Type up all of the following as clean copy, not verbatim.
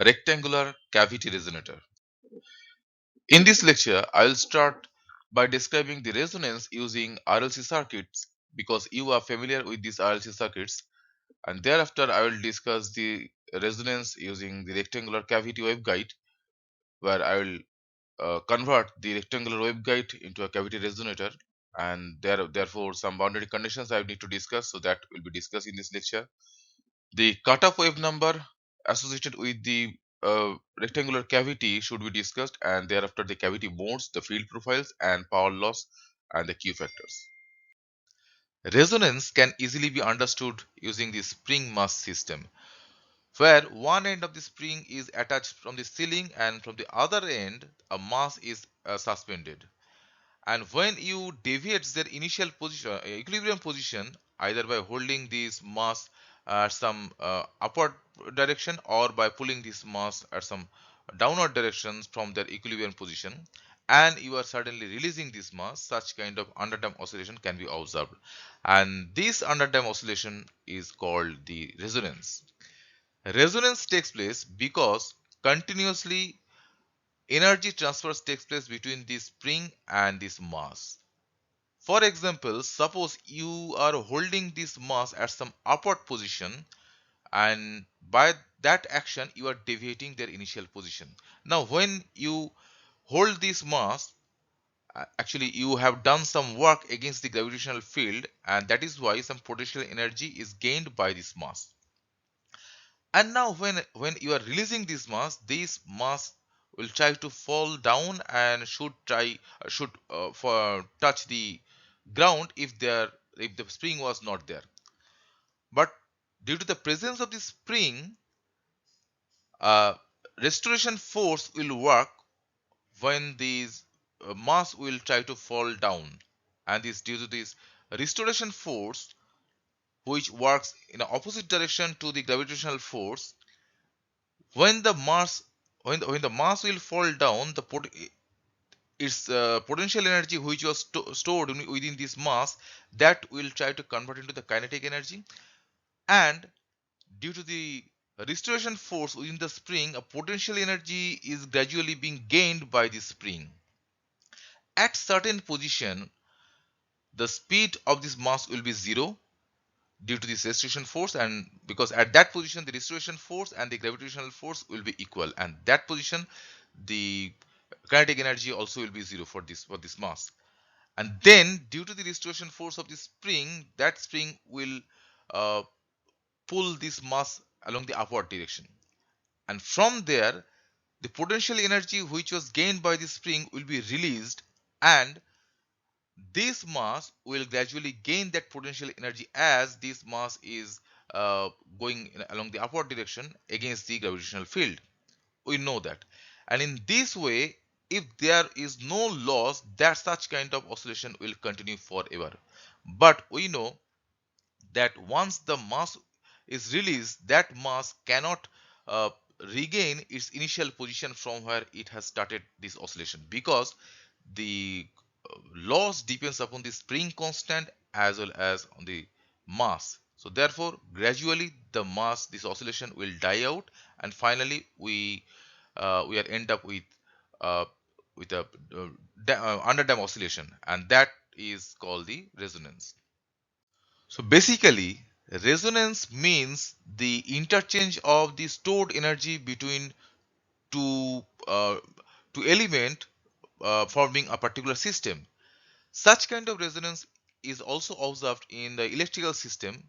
Rectangular cavity resonator. In this lecture, I will start by describing the resonance using RLC circuits because you are familiar with these RLC circuits, and thereafter I will discuss the resonance using the rectangular cavity waveguide, where I will convert the rectangular waveguide into a cavity resonator, and therefore some boundary conditions I need to discuss, so that will be discussed in this lecture. The cutoff wave number associated with the rectangular cavity should be discussed, and thereafter the cavity modes, the field profiles, and power loss, and the Q factors. Resonance can easily be understood using the spring mass system, where one end of the spring is attached from the ceiling and from the other end a mass is suspended. And when you deviate their initial position, equilibrium position, either by holding this mass at some upward direction or by pulling this mass at some downward directions from their equilibrium position, and you are suddenly releasing this mass, such kind of underdamped oscillation can be observed. And this underdamped oscillation is called the resonance. Resonance takes place because continuously energy transfers takes place between this spring and this mass. For example, suppose you are holding this mass at some upward position, and by that action you are deviating their initial position. Now when you hold this mass, actually you have done some work against the gravitational field, and that is why some potential energy is gained by this mass. And now when you are releasing this mass will try to fall down and should for touch the ground if the spring was not there. But due to the presence of the spring, uh, restoration force will work when these mass will try to fall down, and this due to this restoration force, which works in the opposite direction to the gravitational force. When the mass when the mass will fall down, its potential energy which was stored within this mass, that will try to convert into the kinetic energy, and due to the restoration force within the spring, a potential energy is gradually being gained by the spring. At certain position, the speed of this mass will be zero due to this restoration force, and because at that position the restoration force and the gravitational force will be equal, and that position the kinetic energy also will be zero for this mass. And then due to the restoration force of the spring, that spring will uh, pull this mass along the upward direction, and from there the potential energy which was gained by the spring will be released, and this mass will gradually gain that potential energy as this mass is going along the upward direction against the gravitational field. We know that. And in this way, if there is no loss, that such kind of oscillation will continue forever. But we know that once the mass is released, that mass cannot uh, regain its initial position from where it has started this oscillation, because the loss depends upon the spring constant as well as on the mass. So therefore gradually the mass, this oscillation will die out, and finally we are end up uh, with a underdamped oscillation, and that is called the resonance. So basically, resonance means the interchange of the stored energy between two two element forming a particular system. Such kind of resonance is also observed in the electrical system.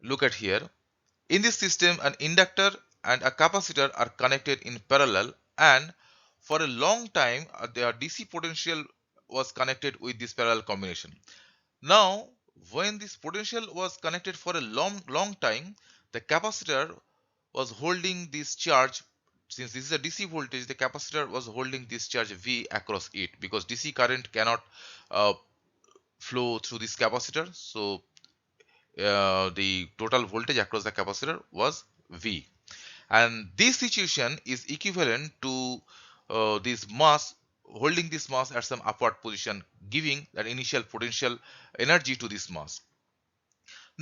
Look at here. In this system, an inductor and a capacitor are connected in parallel, and for a long time their DC potential was connected with this parallel combination. Now, when this potential was connected for a long time, the capacitor was holding this charge. Since this is a DC voltage, the capacitor was holding this charge V across it, because DC current cannot uh, flow through this capacitor. So the total voltage across the capacitor was V. And this situation is equivalent to this mass holding this mass at some upward position, giving that initial potential energy to this mass.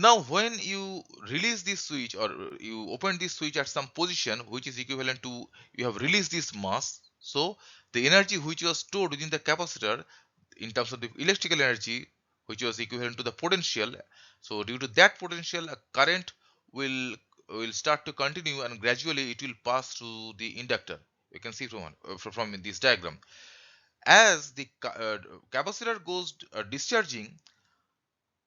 Now when you release this switch or you open this switch at some position which is equivalent to you have released this mass, so the energy which was stored within the capacitor in terms of the electrical energy which was equivalent to the potential, so due to that potential a current will start to continue and gradually it will pass through the inductor. You can see from this diagram as the capacitor goes discharging,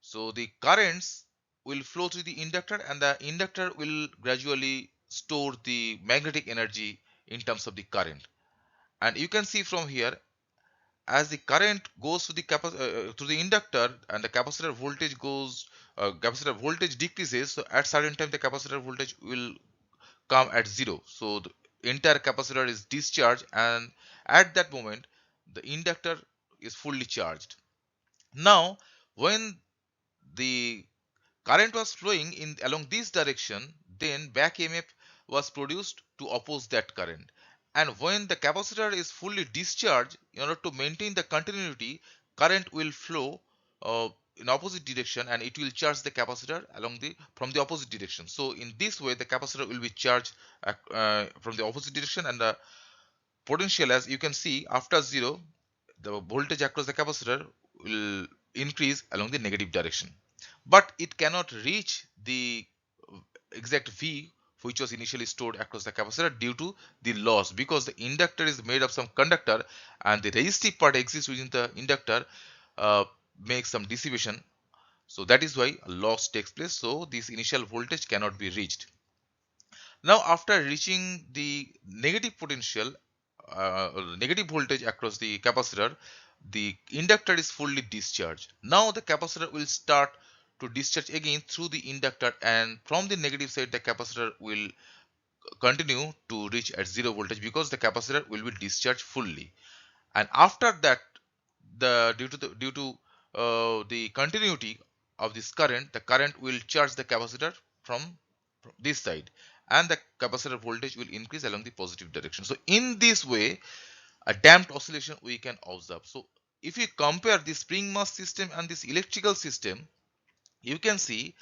so the currents will flow through the inductor and the inductor will gradually store the magnetic energy in terms of the current. And you can see from here as the current goes through the inductor and the capacitor voltage decreases, so at certain time the capacitor voltage will come at zero, so the entire capacitor is discharged and at that moment the inductor is fully charged. Now when the current was flowing in along this direction, then back EMF was produced to oppose that current. And when the capacitor is fully discharged, in order to maintain the continuity, current will flow in opposite direction and it will charge the capacitor along the from the opposite direction. So in this way, the capacitor will be charged from the opposite direction, and the potential, as you can see, after zero, the voltage across the capacitor will increase along the negative direction, but it cannot reach the exact V which was initially stored across the capacitor due to the loss, because the inductor is made of some conductor and the resistive part exists within the inductor, uh, makes some dissipation, so that is why a loss takes place, so this initial voltage cannot be reached. Now after reaching the negative potential, negative voltage across the capacitor, the inductor is fully discharged. Now the capacitor will start to discharge again through the inductor, and from the negative side the capacitor will continue to reach at zero voltage because the capacitor will be discharged fully. And after that, the due to the continuity of this current, the current will charge the capacitor from this side, and the capacitor voltage will increase along the positive direction. So in this way a damped oscillation we can observe. So if you compare the spring mass system and this electrical system, you can see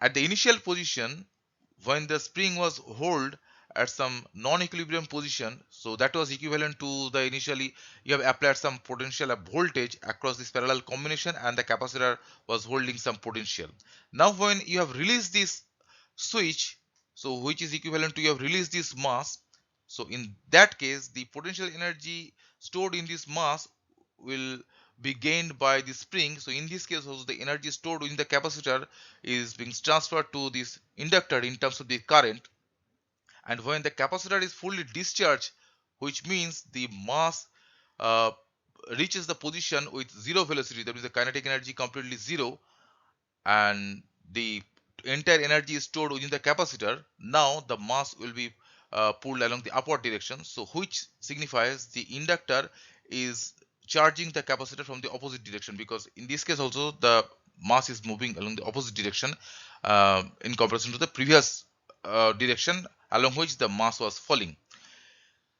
at the initial position when the spring was held at some non-equilibrium position, so that was equivalent to the initially you have applied some potential of voltage across this parallel combination and the capacitor was holding some potential. Now when you have released this switch, so which is equivalent to you have released this mass, so in that case the potential energy stored in this mass will be gained by the spring. So in this case also the energy stored in the capacitor is being transferred to this inductor in terms of the current, and when the capacitor is fully discharged, which means the mass uh, reaches the position with zero velocity, that is the kinetic energy completely zero, and the entire energy is stored within the capacitor. Now the mass will be pulled along the upward direction, so which signifies the inductor is charging the capacitor from the opposite direction, because in this case also the mass is moving along the opposite direction in comparison to the previous direction along which the mass was falling.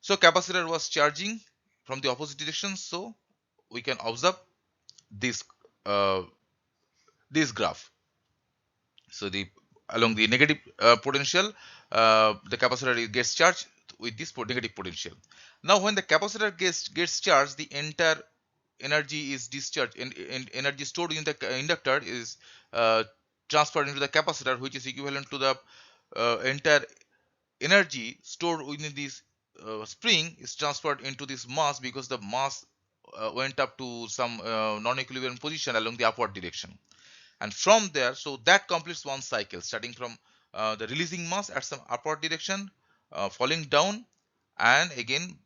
So capacitor was charging from the opposite direction, so we can observe this uh, this graph. So the along the negative potential, the capacitor gets charged with this negative potential. Now when the capacitor gets charged, the entire energy is discharged, and energy stored in the inductor is uh, transferred into the capacitor, which is equivalent to the entire energy stored within this spring is transferred into this mass, because the mass went up to some non-equilibrium position along the upward direction. And from there, so that completes one cycle, starting from the releasing mass at some upward direction, falling down, and again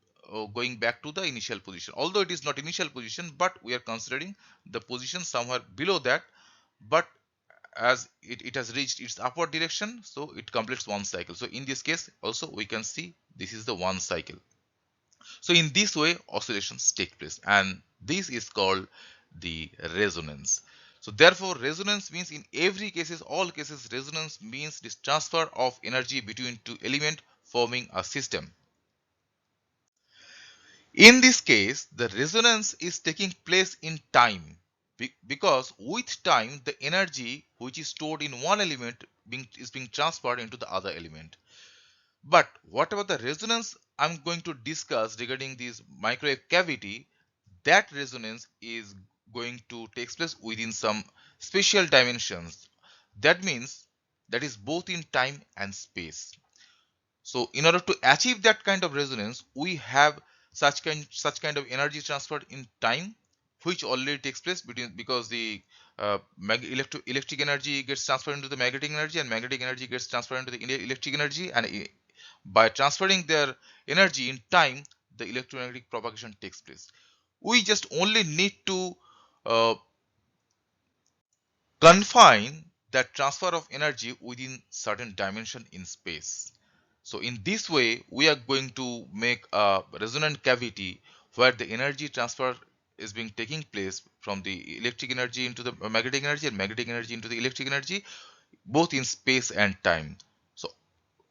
going back to the initial position, although it is not initial position, but we are considering the position somewhere below that. But as it has reached its upward direction, so it completes one cycle. So in this case also we can see this is the one cycle. So in this way oscillations take place, and this is called the resonance. So therefore resonance means in every cases, all cases, resonance means this transfer of energy between two elements forming a system. In this case the resonance is taking place in time, because with time the energy which is stored in one element is being transferred into the other element. But whatever the resonance I'm going to discuss regarding this microwave cavity, that resonance is going to take place within some special dimensions. That means that is both in time and space. So in order to achieve that kind of resonance, we have such kind of energy transfer in time, which already takes place between, because the electric energy gets transferred into the magnetic energy, and magnetic energy gets transferred into the electric energy, and by transferring their energy in time, the electromagnetic propagation takes place. We just only need to uh, confine that transfer of energy within certain dimension in space. So in this way, we are going to make a resonant cavity where the energy transfer is being taking place from the electric energy into the magnetic energy, and magnetic energy into the electric energy, both in space and time. So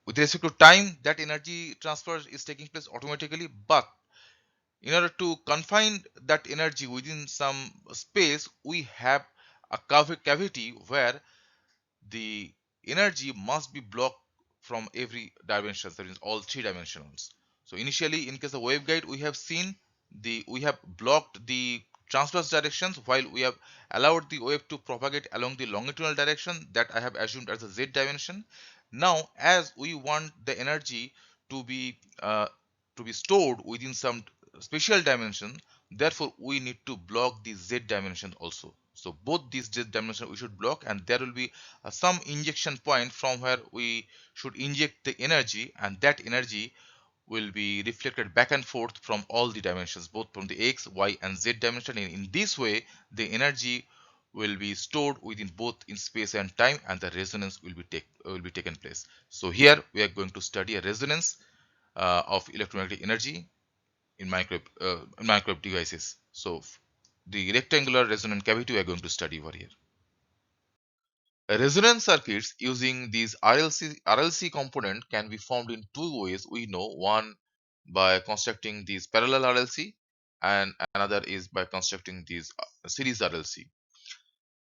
with respect to time, that energy transfer is taking place automatically, but in order to confine that energy within some space, we have a cavity where the energy must be blocked from every dimension, that means all three dimensions. So initially, in case of waveguide, we have seen we have blocked the transverse directions, while we have allowed the wave to propagate along the longitudinal direction that I have assumed as a z dimension. Now as we want the energy to be stored within some special dimension, therefore we need to block the z dimension also. So both these z dimension we should block, and there will be some injection point from where we should inject the energy, and that energy will be reflected back and forth from all the dimensions, both from the x, y, and z dimension. And in this way, the energy will be stored within both in space and time, and the resonance will be taken place. So here we are going to study a resonance of electromagnetic energy in microwave devices. So the rectangular resonant cavity we are going to study over here. Resonance circuits using these RLC component can be formed in two ways. We know one by constructing these parallel RLC, and another is by constructing these series RLC.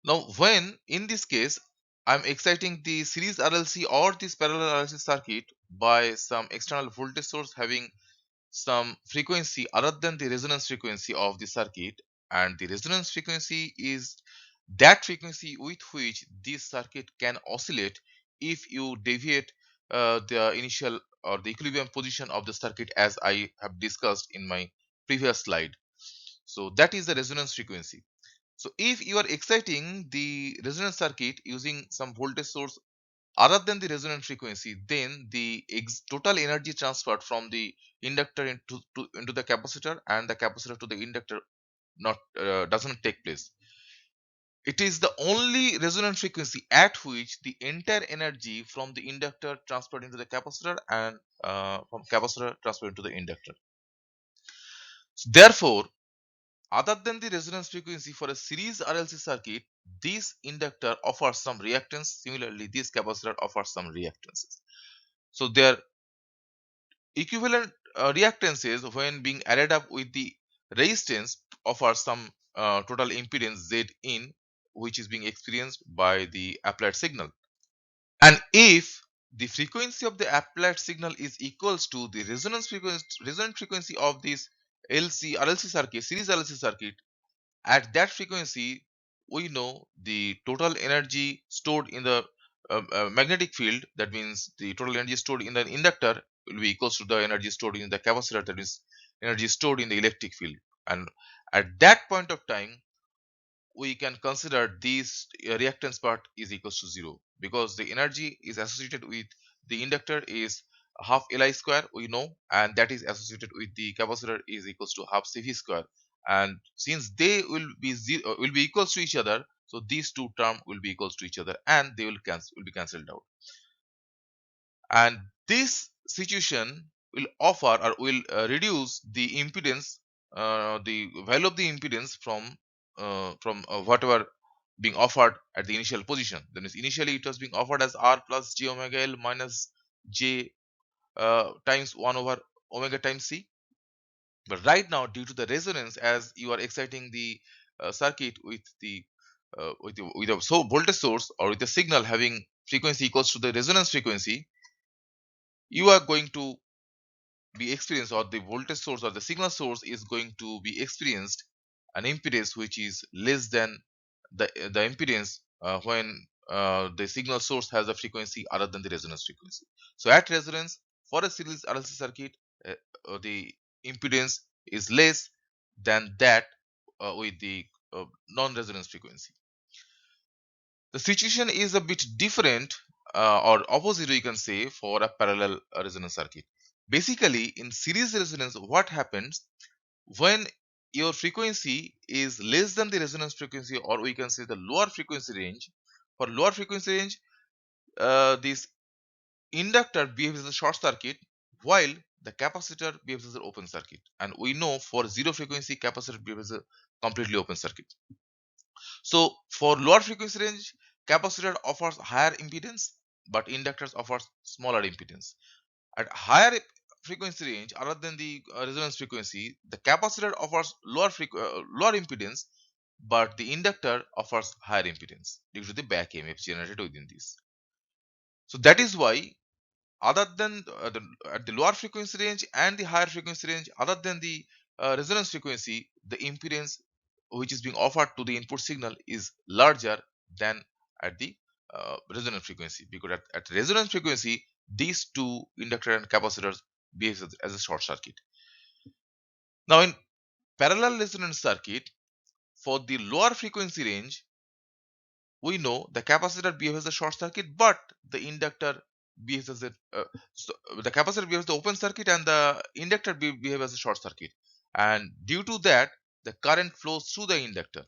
Now, when in this case I'm exciting the series RLC or this parallel RLC circuit by some external voltage source having some frequency other than the resonance frequency of the circuit, and the resonance frequency is that frequency with which this circuit can oscillate if you deviate the initial or the equilibrium position of the circuit, as I have discussed in my previous slide. So that is the resonance frequency. So if you are exciting the resonance circuit using some voltage source other than the resonant frequency, then the total energy transferred from the inductor into the capacitor, and the capacitor to the inductor not doesn't take place. It is the only resonant frequency at which the entire energy from the inductor transferred into the capacitor, and from capacitor transferred into the inductor. So therefore, other than the resonance frequency for a series RLC circuit, this inductor offers some reactance. Similarly, this capacitor offers some reactances. So their equivalent reactances, when being added up with the resistance, offers some total impedance Z in, which is being experienced by the applied signal. And if the frequency of the applied signal is equals to the resonant frequency of this RLC circuit, series RLC circuit, at that frequency we know the total energy stored in the magnetic field, that means the total energy stored in the inductor, will be equals to the energy stored in the capacitor, that is energy stored in the electric field. And at that point of time, we can consider this reactance part is equals to 0, because the energy is associated with the inductor is half Li square, we know, and that is associated with the capacitor is equals to half Cv square. And since they will be equals to each other, so these two terms will be equals to each other, and they will be cancelled out. And this situation will offer or will reduce the impedance, the value of the impedance from whatever being offered at the initial position. That means initially it was being offered as r plus j omega l minus j times 1 over omega times c. But right now, due to the resonance, as you are exciting the circuit with a so voltage source or with a signal having frequency equals to the resonance frequency, you are going to be experienced, or the voltage source or the signal source is going to be experienced an impedance which is less than the impedance when the signal source has a frequency other than the resonance frequency. So at resonance, for a series RLC circuit, uh, the impedance is less than that with the non-resonance frequency. The situation is a bit different or opposite, we can say, for a parallel resonance circuit. Basically, in series resonance, what happens when your frequency is less than the resonance frequency, or we can say the lower frequency range. For lower frequency range, this inductor behaves as a short circuit, while the capacitor behaves as an open circuit. And we know for zero frequency, capacitor behaves as a completely open circuit. So for lower frequency range, capacitor offers higher impedance, but inductors offers smaller impedance. At higher frequency range, other than the resonance frequency, the capacitor offers lower impedance, but the inductor offers higher impedance due to the back EMF generated within this. So that is why, other than at the lower frequency range and the higher frequency range, other than the resonance frequency, the impedance which is being offered to the input signal is larger than at the resonance frequency, because at resonance frequency these two inductor and capacitors behave as a short circuit. Now in parallel resonance circuit, for the lower frequency range, we know the capacitor behaves as a short circuit, but the inductor behaves as a so the capacitor behaves as the open circuit and the inductor behaves as a short circuit, and due to that the current flows through the inductor.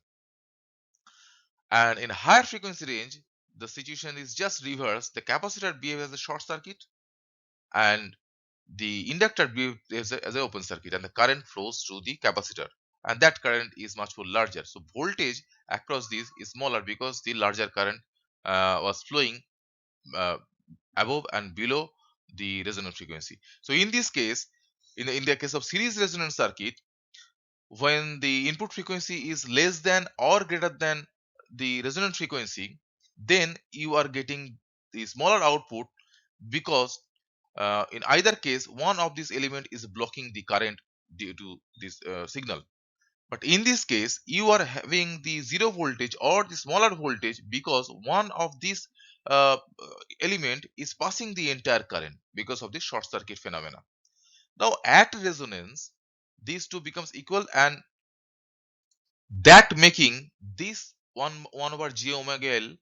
And in higher frequency range, the situation is just reverse. The capacitor behaves as a short circuit and the inductor behaves as an open circuit, and the current flows through the capacitor, and that current is much more larger. So voltage across this is smaller because the larger current was flowing uh, above and below the resonance frequency. So in this case, in the case of series resonance circuit, when the input frequency is less than or greater than the resonance frequency, then you are getting the smaller output, because in either case one of these element is blocking the current due to this signal. But in this case, you are having the zero voltage or the smaller voltage, because one of these element is passing the entire current because of the short circuit phenomena. Now at resonance, these two becomes equal, and that making this 1 over j omega l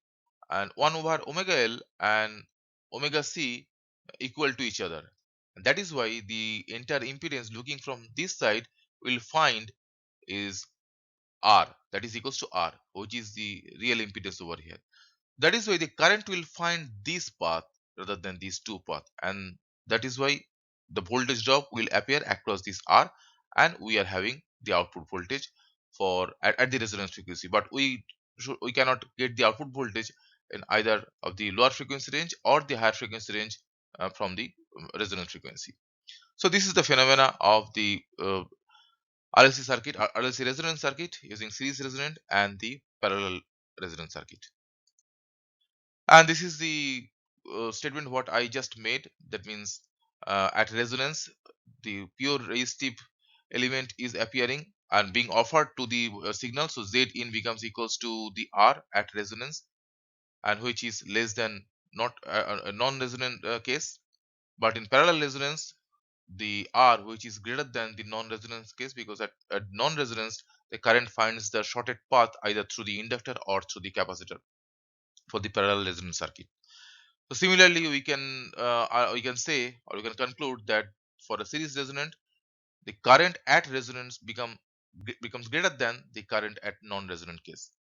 and 1 over omega l and omega c equal to each other. And that is why the entire impedance looking from this side will find is R, that is equals to R, which is the real impedance over here. That is why the current will find this path rather than these two paths, and that is why the voltage drop will appear across this R, and we are having the output voltage for at the resonance frequency. But we cannot get the output voltage in either of the lower frequency range or the higher frequency range from the resonance frequency. So this is the phenomena of the RLC circuit, RLC resonance circuit using series resonant and the parallel resonance circuit. And this is the statement what I just made. That means at resonance, the pure resistive element is appearing and being offered to the signal. So Z in becomes equals to the R at resonance, and which is less than not a non-resonant case. But in parallel resonance, the R which is greater than the non-resonance case, because at non-resonance the current finds the shorted path either through the inductor or through the capacitor for the parallel resonance circuit. So similarly, we can say, or we can conclude that for a series resonant, the current at resonance becomes greater than the current at non-resonant case,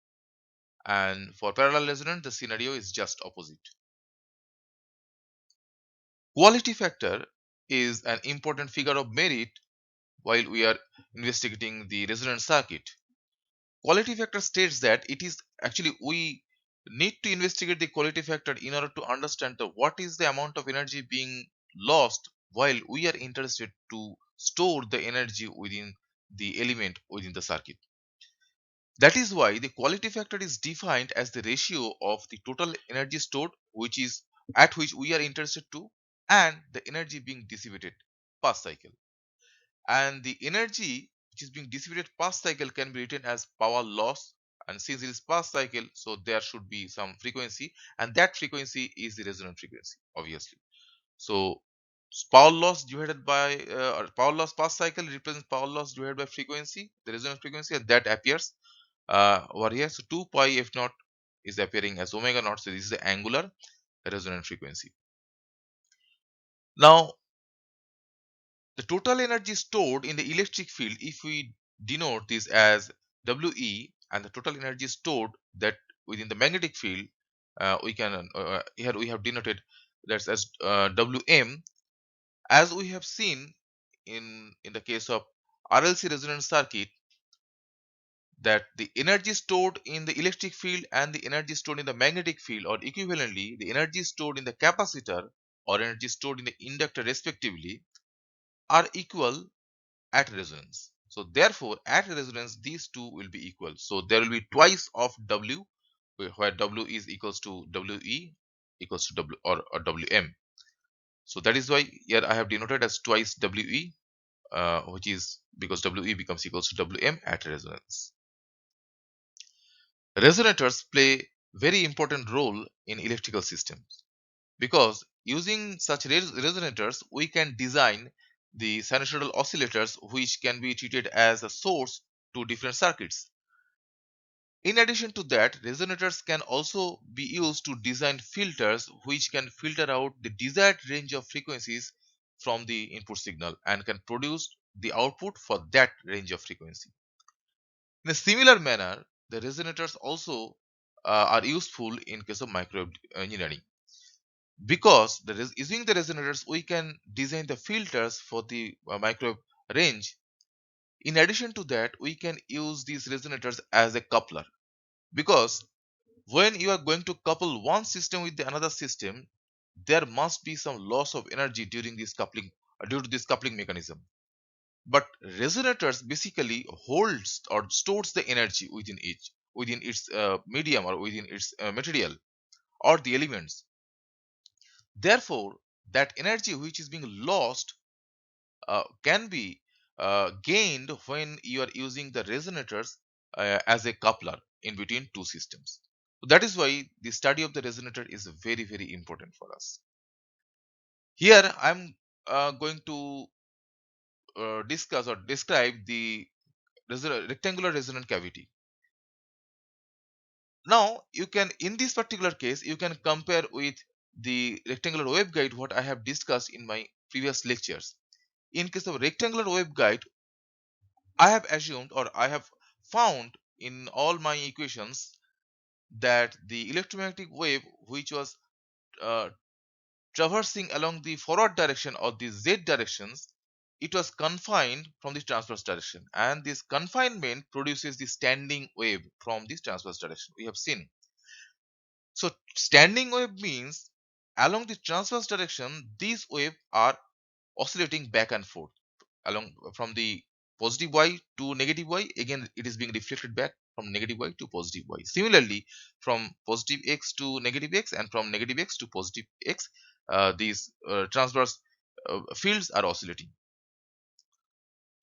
and for parallel resonant, the scenario is just opposite. Quality factor is an important figure of merit while we are investigating the resonance circuit. Quality factor states that it is actually we need to investigate the quality factor in order to understand what is the amount of energy being lost while we are interested to store the energy within the element within the circuit. That is why the quality factor is defined as the ratio of the total energy stored, which is at which we are interested to, and the energy being dissipated per cycle. And the energy which is being dissipated per cycle can be written as power loss. And since it is per cycle, so there should be some frequency, and that frequency is the resonant frequency, obviously. So power loss divided by or power loss per cycle represents power loss divided by frequency, the resonant frequency, and that appears over here. So 2 pi f naught is appearing as omega naught. So this is the angular resonant frequency. Now the total energy stored in the electric field, if we denote this as We, and the total energy stored that within the magnetic field, we can here we have denoted that's as Wm. As we have seen in the case of RLC resonance circuit, that the energy stored in the electric field and the energy stored in the magnetic field, or equivalently the energy stored in the capacitor or energy stored in the inductor respectively, are equal at resonance. So therefore at resonance these two will be equal. So there will be twice of W, where W is equals to We equals to W or Wm. So that is why here I have denoted as twice We, which is because We becomes equals to Wm at resonance. Resonators play very important role in electrical systems, because using such resonators we can design the sinusoidal oscillators which can be treated as a source to different circuits. In addition to that, resonators can also be used to design filters which can filter out the desired range of frequencies from the input signal and can produce the output for that range of frequency. In a similar manner, the resonators also are useful in case of microwave engineering, because using the resonators we can design the filters for the microwave range. In addition to that, we can use these resonators as a coupler, because when you are going to couple one system with the another system, there must be some loss of energy during this coupling, due to this coupling mechanism. But resonators basically holds or stores the energy within its medium or within its material or the elements. Therefore that energy which is being lost can be gained when you are using the resonators as a coupler in between two systems. So that is why the study of the resonator is very important for us. Here I'm going to discuss or describe the rectangular resonant cavity. Now you can, in this particular case, you can compare with the rectangular waveguide what I have discussed in my previous lectures. In case of rectangular waveguide, I have assumed or I have found in all my equations that the electromagnetic wave which was uh, traversing along the forward direction or the z directions, it was confined from the transverse direction, and this confinement produces the standing wave from this transverse direction we have seen. So standing wave means along the transverse direction these waves are oscillating back and forth along from the positive y to negative y. Again it is being reflected back from negative y to positive y. Similarly, from positive x to negative x and from negative x to positive x, these transverse fields are oscillating.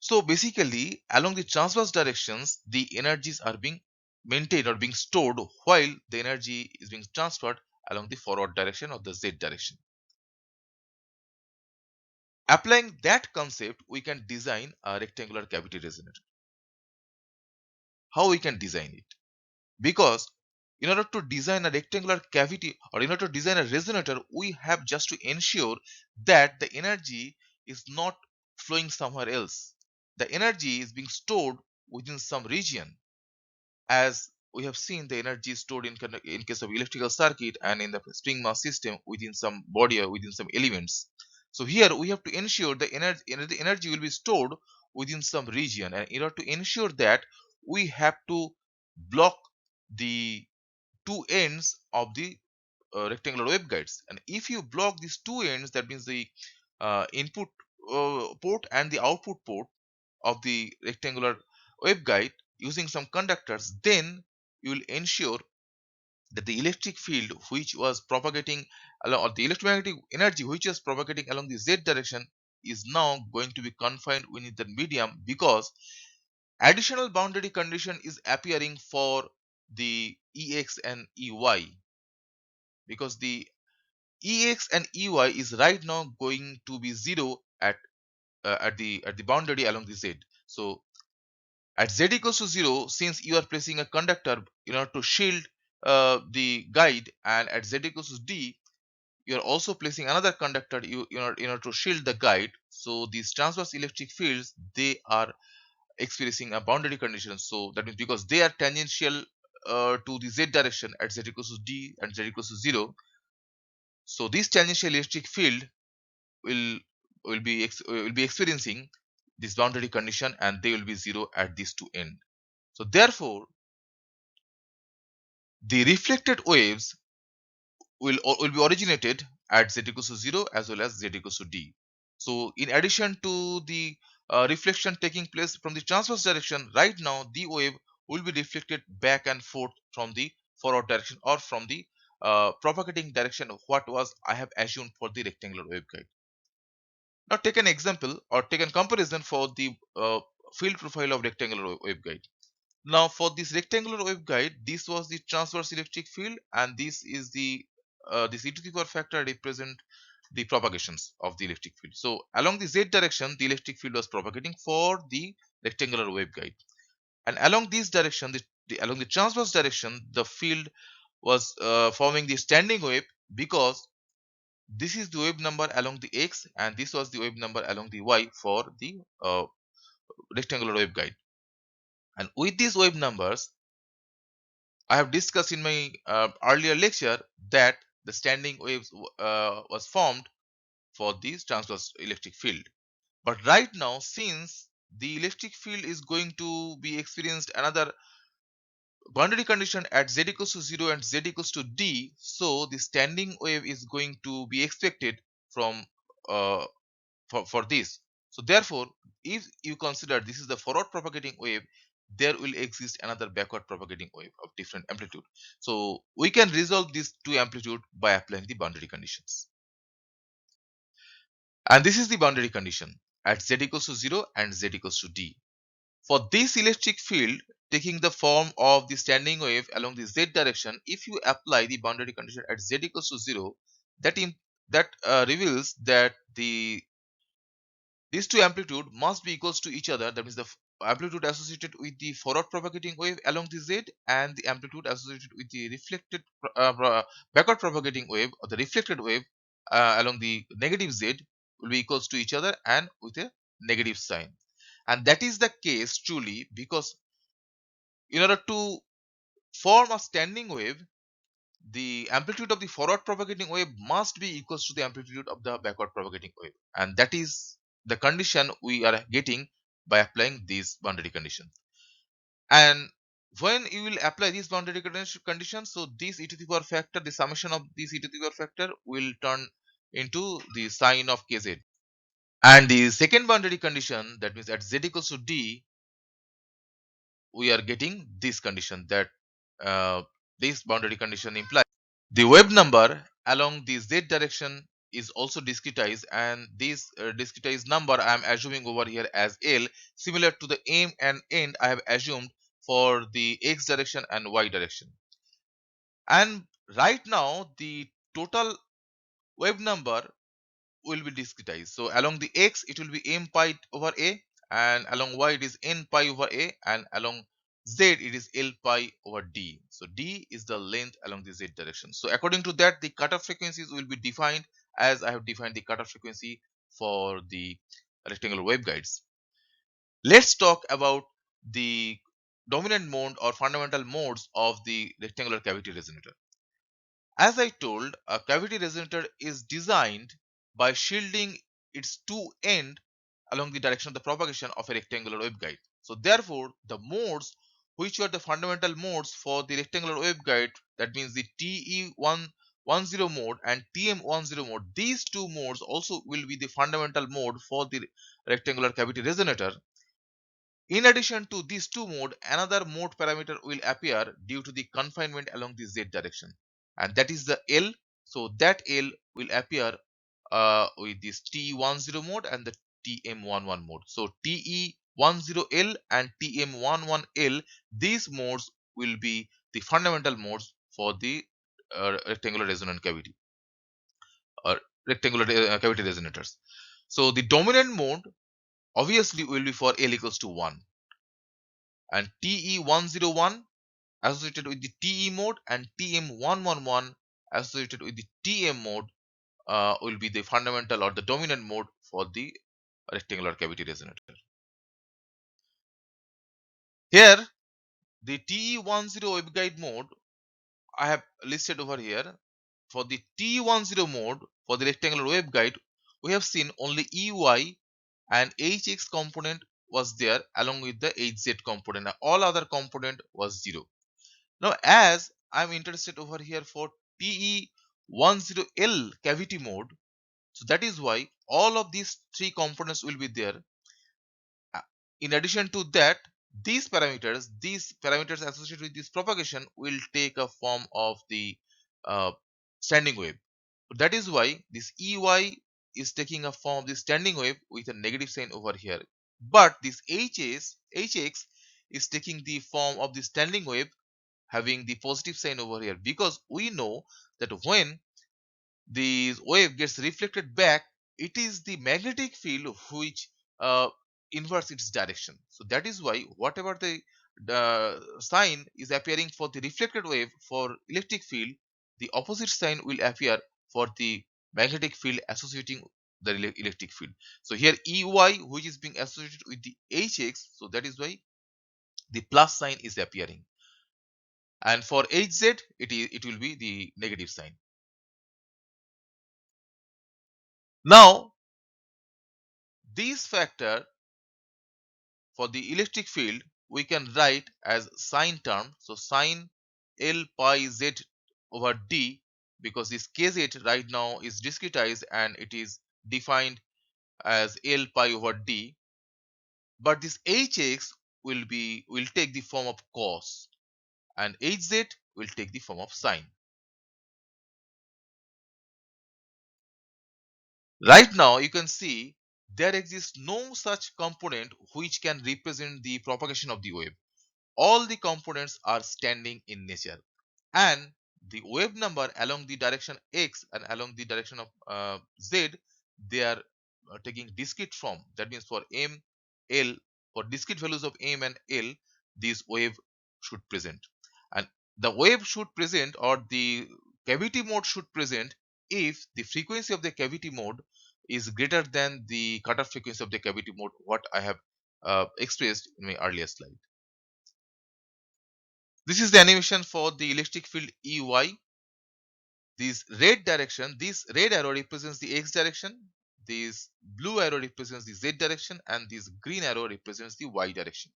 So basically along the transverse directions the energies are being maintained or being stored, while the energy is being transferred along the forward direction or the z direction. Applying that concept, we can design a rectangular cavity resonator. How we can design it? Because in order to design a rectangular cavity or in order to design a resonator, we have just to ensure that the energy is not flowing somewhere else. The energy is being stored within some region. As we have seen, the energy is stored in case of electrical circuit and in the string mass system within some body or within some elements. So here we have to ensure the energy will be stored within some region, and in order to ensure that, we have to block the two ends of the rectangular waveguides. And if you block these two ends, that means the input port and the output port of the rectangular waveguide, using some conductors, then you will ensure that the electric field which was propagating along, or the electromagnetic energy which was propagating along the z direction, is now going to be confined within the medium, because additional boundary condition is appearing for the Ex and Ey, because the Ex and Ey is right now going to be zero at the boundary along the z. So at z equals to 0, since you are placing a conductor in order to shield the guide, and at z equals to d, you are also placing another conductor in order to shield the guide. So these transverse electric fields, they are experiencing a boundary condition. So that means because they are tangential to the z direction at z equals to d and z equals to 0, so this tangential electric field will will be experiencing this boundary condition, and they will be 0 at these two ends. So therefore, the reflected waves will be originated at z equals to 0 as well as z equals to d. So in addition to the reflection taking place from the transverse direction, right now the wave will be reflected back and forth from the forward direction, or from the propagating direction of what was I have assumed for the rectangular waveguide. Now take an example, or take a comparison for the field profile of rectangular waveguide. Now for this rectangular waveguide, this was the transverse electric field, and this is the this e to the power factor represent the propagations of the electric field. So along the z direction, the electric field was propagating for the rectangular waveguide, and along this direction, along the transverse direction, the field was forming the standing wave, because this is the wave number along the x, and this was the wave number along the y for the rectangular waveguide. And with these wave numbers, I have discussed in my earlier lecture that the standing waves was formed for this transverse electric field. But right now, since the electric field is going to be experienced another boundary condition at z equals to 0 and z equals to d, so the standing wave is going to be expected from uh, for this. So therefore, if you consider this is the forward propagating wave, there will exist another backward propagating wave of different amplitude. So we can resolve these two amplitude by applying the boundary conditions. And this is the boundary condition at z equals to 0 and z equals to d. For this electric field taking the form of the standing wave along the z direction, if you apply the boundary condition at z equals to 0, that reveals that these two amplitude must be equals to each other. That means the amplitude associated with the forward propagating wave along the z, and the amplitude associated with the reflected backward propagating wave, or the reflected wave along the negative z, will be equals to each other and with a negative sign. And that is the case truly, because in order to form a standing wave, the amplitude of the forward propagating wave must be equals to the amplitude of the backward propagating wave, and that is the condition we are getting by applying these boundary conditions. And when you will apply these boundary conditions, so this e to the power factor, the summation of this e to the power factor will turn into the sine of kz. And the second boundary condition, that means at z equals to d, we are getting this condition, that this boundary condition implies the wave number along the z direction is also discretized, and this discretized number I am assuming over here as L, similar to the aim and end I have assumed for the x direction and y direction. And right now the total wave number will be discretized. So along the x it will be m pi over a, and along y it is n pi over a, and along z it is l pi over d. So d is the length along the z direction. So according to that, the cutoff frequencies will be defined as I have defined the cutoff frequency for the rectangular waveguides. Let's talk about the dominant mode or fundamental modes of the rectangular cavity resonator. As I told, a cavity resonator is designed by shielding its two ends along the direction of the propagation of a rectangular waveguide. So therefore, the modes which are the fundamental modes for the rectangular waveguide, that means the TE110 mode and TM10 mode, these two modes also will be the fundamental mode for the rectangular cavity resonator. In addition to these two modes, another mode parameter will appear due to the confinement along the z direction, and that is the L. So that L will appear with this TE10 mode and the TM11 mode. So TE10L and TM11L, these modes will be the fundamental modes for the rectangular resonant cavity or rectangular cavity resonators. So the dominant mode obviously will be for L equals to 1, and TE101 associated with the TE mode and TM111 associated with the TM mode will be the fundamental or the dominant mode for the rectangular cavity resonator. Here the TE10 waveguide mode I have listed over here. For the TE10 mode for the rectangular waveguide, we have seen only EY and HX component was there along with the HZ component. All other component was 0. Now as I am interested over here for TE10L cavity mode, so that is why all of these three components will be there. In addition to that, these parameters associated with this propagation will take a form of the uh, standing wave. That is why this EY is taking a form of the standing wave with a negative sign over here. But this HX is taking the form of the standing wave having the positive sign over here, because we know that when the wave gets reflected back, it is the magnetic field which uh, inverts its direction. So that is why whatever the sign is appearing for the reflected wave for electric field, the opposite sign will appear for the magnetic field associating the electric field. So here EY, which is being associated with the HX, so that is why the plus sign is appearing, and for HZ it will be the negative sign. Now this factor for the electric field we can write as sine term. So sine L pi z over d, because this kz right now is discretized and it is defined as L pi over d, but this hx will take the form of cos and hz will take the form of sine. Right now you can see there exists no such component which can represent the propagation of the wave. All the components are standing in nature, and the wave number along the direction x and along the direction of z, they are taking discrete form. That means for m, l, for discrete values of m and l, this wave should present, and the wave should present or the cavity mode should present if the frequency of the cavity mode is greater than the cutoff frequency of the cavity mode, what I have expressed in my earlier slide. This is the animation for the electric field EY. This red arrow represents the x direction, this blue arrow represents the z direction, and this green arrow represents the y direction.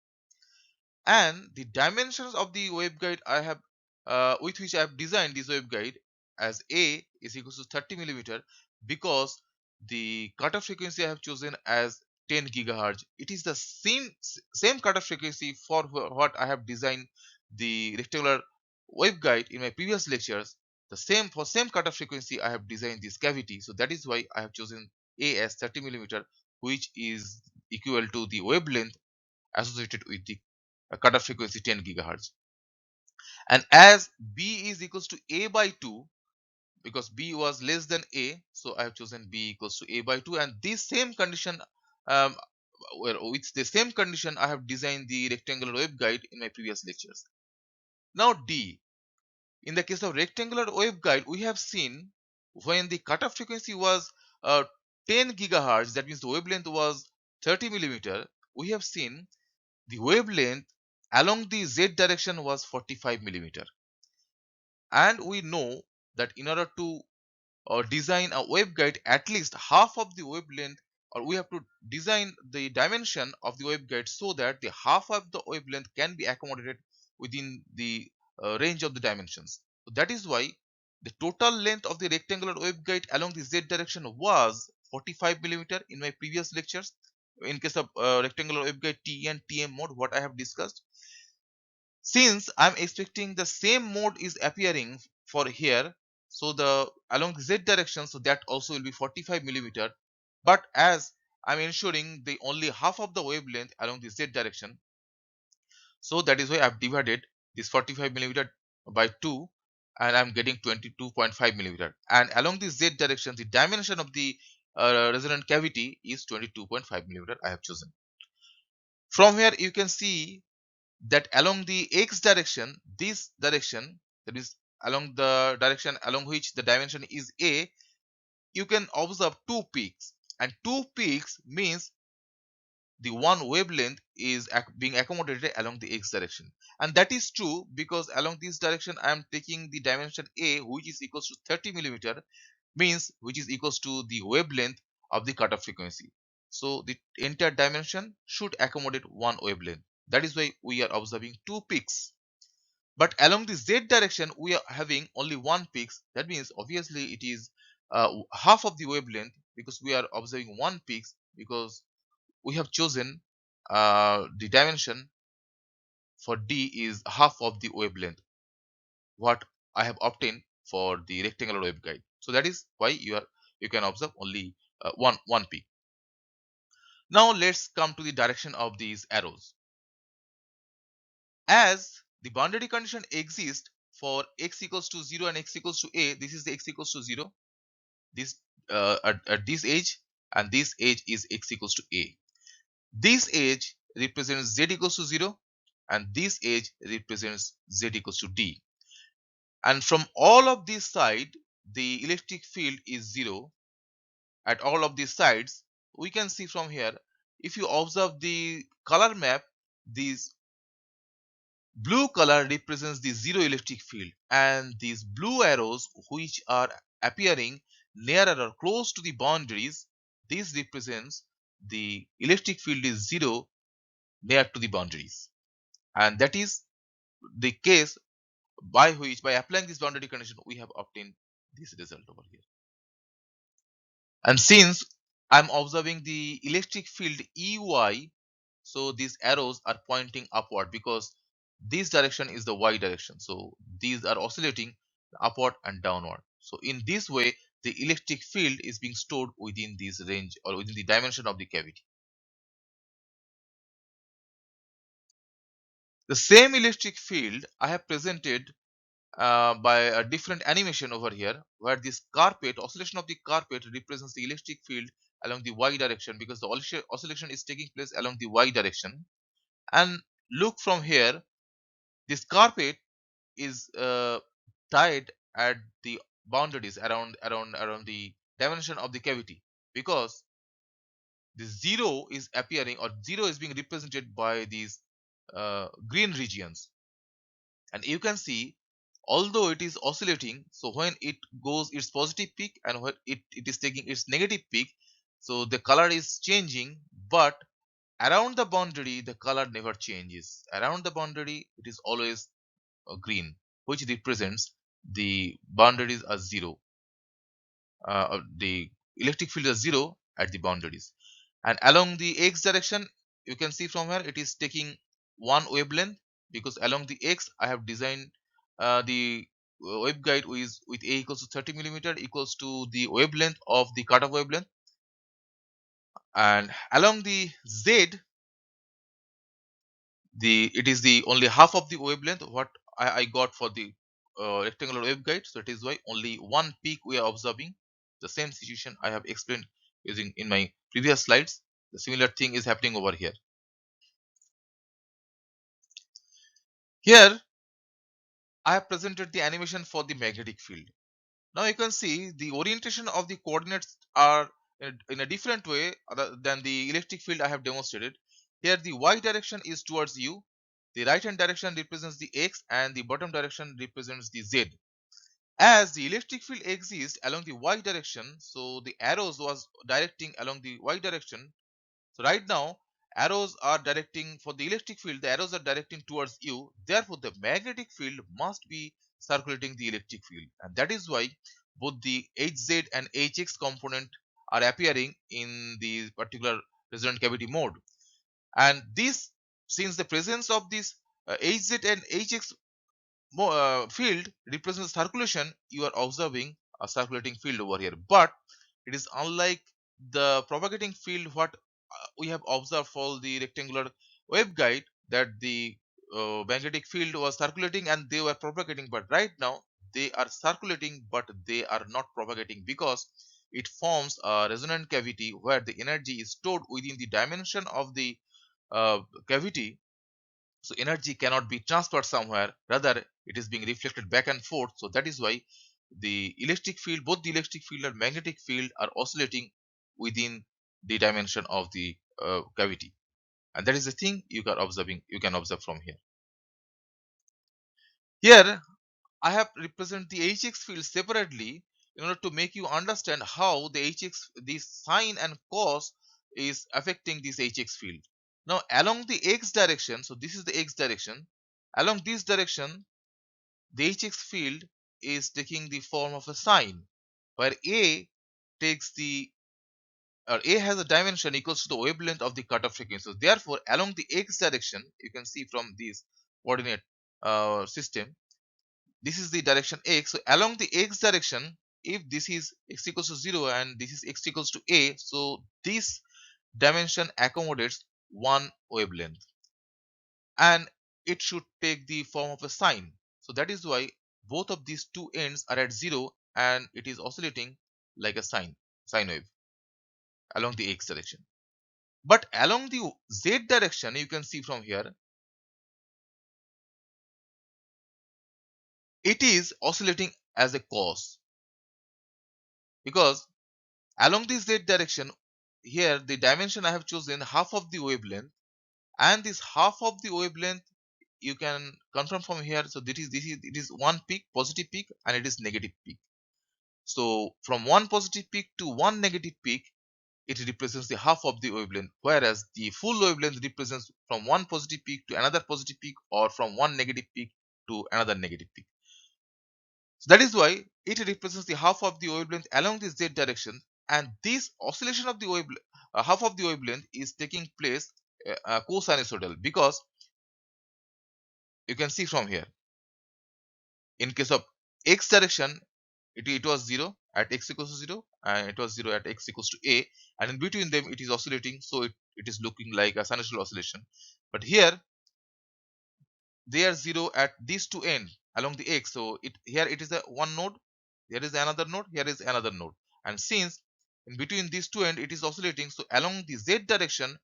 And the dimensions of the waveguide I have with which I have designed this waveguide as A is equals to 30 millimeter, because the cutoff frequency I have chosen as 10 gigahertz. It is the same cutoff frequency for what I have designed the rectangular waveguide in my previous lectures. The same cutoff frequency I have designed this cavity. So that is why I have chosen A as 30 millimeter, which is equal to the wavelength associated with the cutoff frequency 10 gigahertz. And as B is equals to A by 2, because B was less than A, so I have chosen B equals to A by 2, and this same condition, um, with the same condition I have designed the rectangular waveguide in my previous lectures. Now D. In the case of rectangular waveguide, we have seen when the cutoff frequency was uh, 10 gigahertz, that means the wavelength was 30 millimeter, we have seen the wavelength along the z direction was 45 millimeter, and we know that in order to design a waveguide, at least half of the wavelength, or we have to design the dimension of the waveguide so that the half of the wavelength can be accommodated within the range of the dimensions. So that is why the total length of the rectangular waveguide along the z direction was 45 millimeter in my previous lectures, in case of rectangular waveguide TE and TM mode, what I have discussed. Since I'm expecting the same mode is appearing for here, so the along the z direction, so that also will be 45 millimeter. But as I'm ensuring the only half of the wavelength along the z direction, so that is why I've divided this 45 millimeter by 2, and I'm getting 22.5 millimeter. And along the z direction, the dimension of the resonant cavity is 22.5 millimeter I have chosen. From here you can see that along the x direction, this direction, that is along the direction along which the dimension is a, you can observe two peaks, and two peaks means the one wavelength is being accommodated along the x direction. And that is true because along this direction I am taking the dimension a, which is equals to 30 millimeter, means which is equals to the wavelength of the cutoff frequency. So the entire dimension should accommodate one wavelength. That is why we are observing two peaks. But along the z direction we are having only one peak. That means obviously it is half of the wavelength, because we are observing one peak, because we have chosen the dimension for d is half of the wavelength what I have obtained for the rectangular waveguide. So that is why you can observe only one peak. Now let's come to the direction of these arrows. As the boundary condition exists for x equals to 0 and x equals to a, this is the x equals to 0, this at this edge, and this edge is x equals to a. This edge represents z equals to 0, and this edge represents z equals to d. And from all of these sides, the electric field is 0 at all of these sides. We can see from here, if you observe the color map, this blue color represents the zero electric field, and these blue arrows which are appearing nearer or close to the boundaries, this represents the electric field is 0 near to the boundaries. And that is the case by which, by applying this boundary condition, we have obtained this result over here. And since I'm observing the electric field EY, so these arrows are pointing upward, because this direction is the y direction. So these are oscillating upward and downward. So in this way, the electric field is being stored within this range or within the dimension of the cavity. The same electric field I have presented by a different animation over here, where this carpet, oscillation of the carpet represents the electric field along the y direction, because the oscillation is taking place along the y direction. And look from here, this carpet is tied at the boundaries around the dimension of the cavity, because the zero is appearing, or zero is being represented by these green regions. And you can see, although it is oscillating, so when it goes its positive peak and when it is taking its negative peak, so the color is changing, but around the boundary the color never changes. Around the boundary it is always green, which represents the boundaries are zero, the electric field is zero at the boundaries. And along the x direction, you can see from here it is taking one wavelength, because along the x I have designed the waveguide with a equals to 30 millimeter equals to the wavelength of the cutoff wavelength. And along the z, it is the only half of the wavelength what I got for the rectangular waveguide. So it is why only one peak we are observing. The same situation I have explained using in my previous slides. The similar thing is happening over here. Here I have presented the animation for the magnetic field. Now you can see the orientation of the coordinates are in a different way other than the electric field I have demonstrated. Here the y direction is towards u, the right hand direction represents the x, and the bottom direction represents the z. As the electric field exists along the y direction, so the arrows was directing along the y direction. So right now arrows are directing for the electric field, the arrows are directing towards u. Therefore the magnetic field must be circulating the electric field, and that is why both the hz and hx component are appearing in the particular resonant cavity mode. And this, since the presence of this Hz and Hx field represents circulation, you are observing a circulating field over here. But it is unlike the propagating field what we have observed for the rectangular waveguide, that the magnetic field was circulating and they were propagating. But right now they are circulating but they are not propagating, because it forms a resonant cavity where the energy is stored within the dimension of the uh, cavity. So energy cannot be transferred somewhere, rather it is being reflected back and forth. So that is why the electric field, both the electric field and magnetic field, are oscillating within the dimension of the cavity. And that is the thing you can observe from here. Here I have represent the Hx field separately in order to make you understand how the Hx, the sine and cos, is affecting this Hx field. Now along the x direction, so this is the x direction, along this direction the Hx field is taking the form of a sine, where A takes the or A has a dimension equals to the wavelength of the cutoff frequency. So therefore along the x direction, you can see from this coordinate system, this is the direction x. So along the x direction, if this is x equals to 0 and this is x equals to a, so this dimension accommodates one wavelength and it should take the form of a sine. So that is why both of these two ends are at 0 and it is oscillating like a sine wave along the x direction. But along the z direction, you can see from here, it is oscillating as a cos, because along the z direction, here the dimension I have chosen half of the wavelength, and this half of the wavelength you can confirm from here. So this is it is one peak, positive peak, and it is negative peak. So from one positive peak to one negative peak, it represents the half of the wavelength, whereas the full wavelength represents from one positive peak to another positive peak, or from one negative peak to another negative peak. So that is why it represents the half of the wavelength along the z direction, and this oscillation of the wavelength, half of the wavelength, is taking place cosinusoidal, because you can see from here, in case of x direction, it was 0 at x equals to 0 and it was 0 at x equals to a, and in between them it is oscillating, so it is looking like a sinusoidal oscillation. But here they are 0 at these two ends along the x, so here it is a one node, there is another node, here is another node, and since in between these two ends it is oscillating, so along the z direction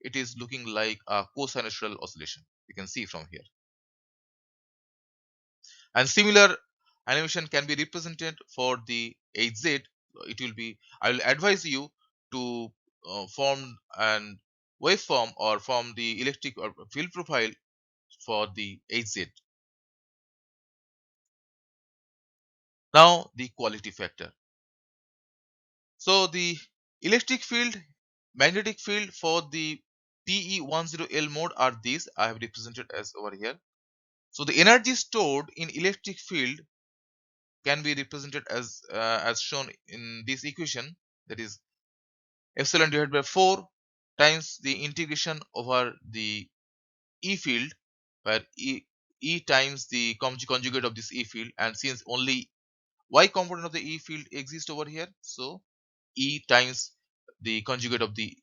it is looking like a cosinusoidal oscillation, you can see from here. And similar animation can be represented for the hz. It will be, I will advise you to form an waveform or form the electric or field profile for the hz. Now the quality factor. So the electric field, magnetic field for the TE10L mode are these I have represented as over here. So the energy stored in electric field can be represented as shown in this equation, that is epsilon divided by 4 times the integration over the E field, where E times the conjugate of this E field, and since only Y component of the E field exists over here, so E times the conjugate of the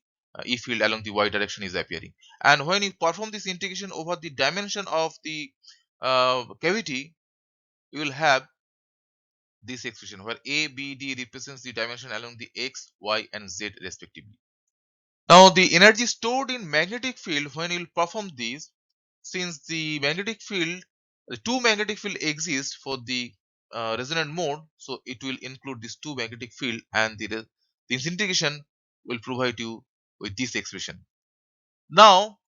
E field along the Y direction is appearing. And when you perform this integration over the dimension of the cavity, you will have this expression where A, B, D represents the dimension along the X, Y, and Z respectively. Now the energy stored in magnetic field when you perform this, since the magnetic field, the two magnetic field exist for the resonant mode, so it will include these two magnetic field, and this integration will provide you with this expression. Now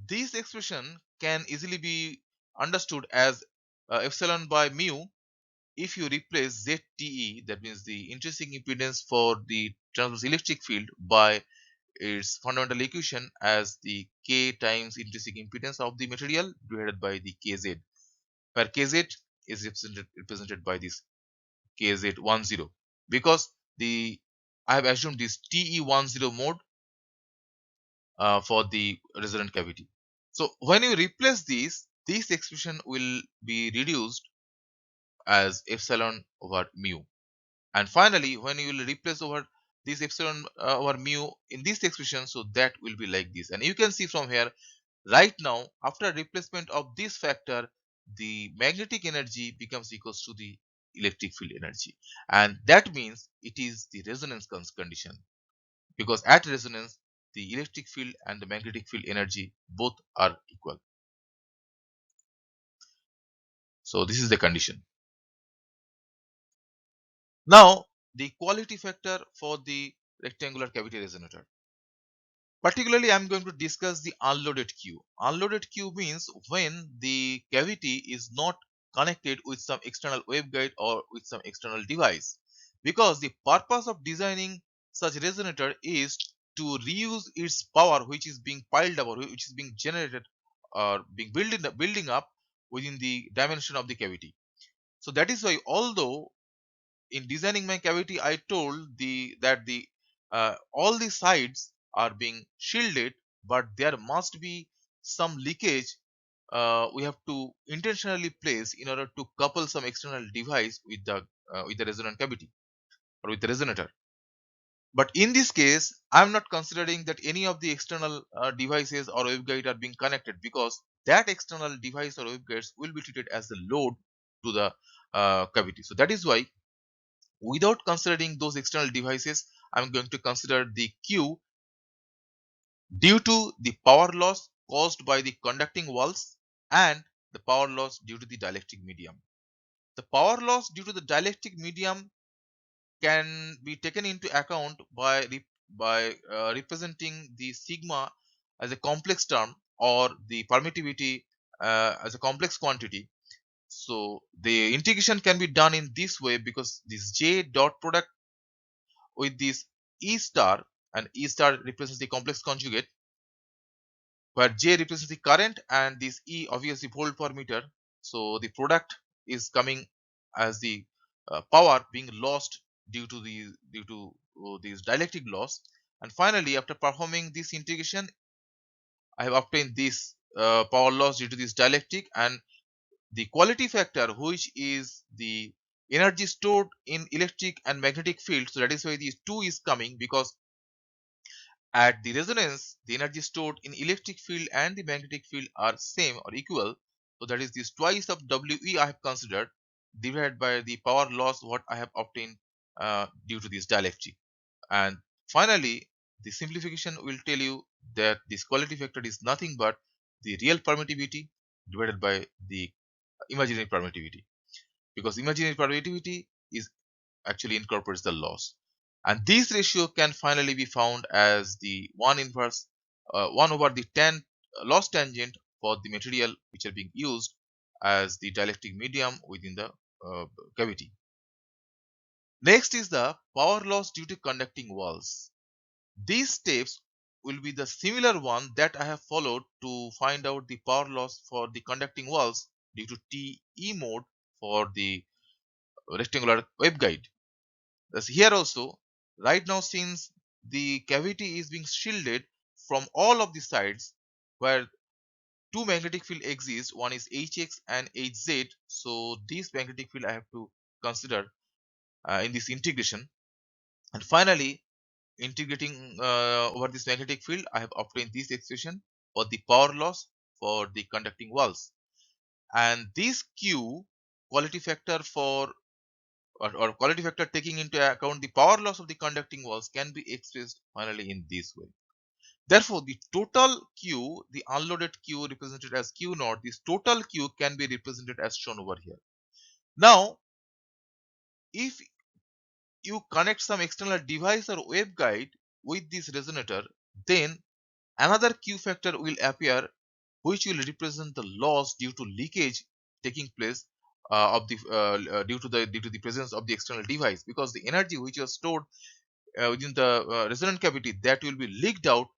this expression can easily be understood as epsilon by mu if you replace ZTE, that means the intrinsic impedance for the transverse electric field, by its fundamental equation as the K times intrinsic impedance of the material divided by the Kz, where Kz is represented by this Kz10, because the I have assumed this TE10 mode for the resonant cavity. So when you replace this expression will be reduced as epsilon over mu. And finally, when you will replace over this epsilon over mu in this expression, so that will be like this. And you can see from here, right now, after replacement of this factor, the magnetic energy becomes equals to the electric field energy. And that means it is the resonance condition, because at resonance, the electric field and the magnetic field energy both are equal. So this is the condition. Now, the quality factor for the rectangular cavity resonator. Particularly, I am going to discuss the unloaded Q. Unloaded Q means when the cavity is not connected with some external waveguide or with some external device. Because the purpose of designing such resonator is to reuse its power which is being piled up or which is being generated or being building up within the dimension of the cavity. So that is why, although in designing my cavity I told that the all the sides are being shielded, but there must be some leakage we have to intentionally place in order to couple some external device with the resonant cavity or with the resonator. But in this case, I am not considering that any of the external devices or waveguide are being connected, because that external device or waveguides will be treated as the load to the cavity. So that is why, without considering those external devices, I'm going to consider the Q due to the power loss caused by the conducting walls and the power loss due to the dielectric medium. The power loss due to the dielectric medium can be taken into account by representing the sigma as a complex term or the permittivity as a complex quantity. So the integration can be done in this way, because this J dot product with this E star, and E star represents the complex conjugate, where J represents the current and this E obviously volt per meter. So the product is coming as the power being lost due to this dielectric loss. And finally, after performing this integration, I have obtained this power loss due to this dielectric, and the quality factor, which is the energy stored in electric and magnetic field. So that is why these two is coming, because at the resonance, the energy stored in electric field and the magnetic field are same or equal. So that is this twice of We I have considered, divided by the power loss what I have obtained due to this dielectric. And finally, the simplification will tell you that this quality factor is nothing but the real permittivity divided by the imaginary permittivity, because imaginary permittivity is actually incorporates the loss. And this ratio can finally be found as the 1 inverse 1 over the loss tangent for the material which are being used as the dielectric medium within the cavity. Next is the power loss due to conducting walls. These steps will be the similar one that I have followed to find out the power loss for the conducting walls due to TE mode for the rectangular waveguide. Thus here also, right now, since the cavity is being shielded from all of the sides where two magnetic field exist, one is Hx and Hz, so this magnetic field I have to consider in this integration. And finally, integrating over this magnetic field, I have obtained this expression for the power loss for the conducting walls. And this Q, quality factor for or quality factor taking into account the power loss of the conducting walls, can be expressed finally in this way. Therefore, the total Q, the unloaded Q represented as Q naught, this total Q can be represented as shown over here. Now, if you connect some external device or waveguide with this resonator, then another Q factor will appear, which will represent the loss due to leakage taking place of the due to the presence of the external device, because the energy which was stored within the resonant cavity, that will be leaked out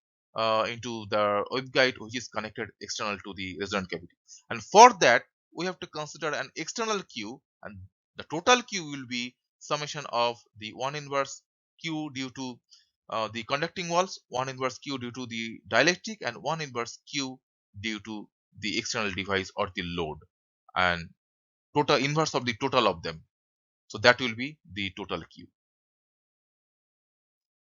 into the waveguide which is connected external to the resonant cavity. And for that, we have to consider an external Q, and the total Q will be summation of the 1 inverse Q due to the conducting walls, 1 inverse Q due to the dielectric and 1 inverse Q due to the external device or the load, and total inverse of the total of them. So that will be the total Q.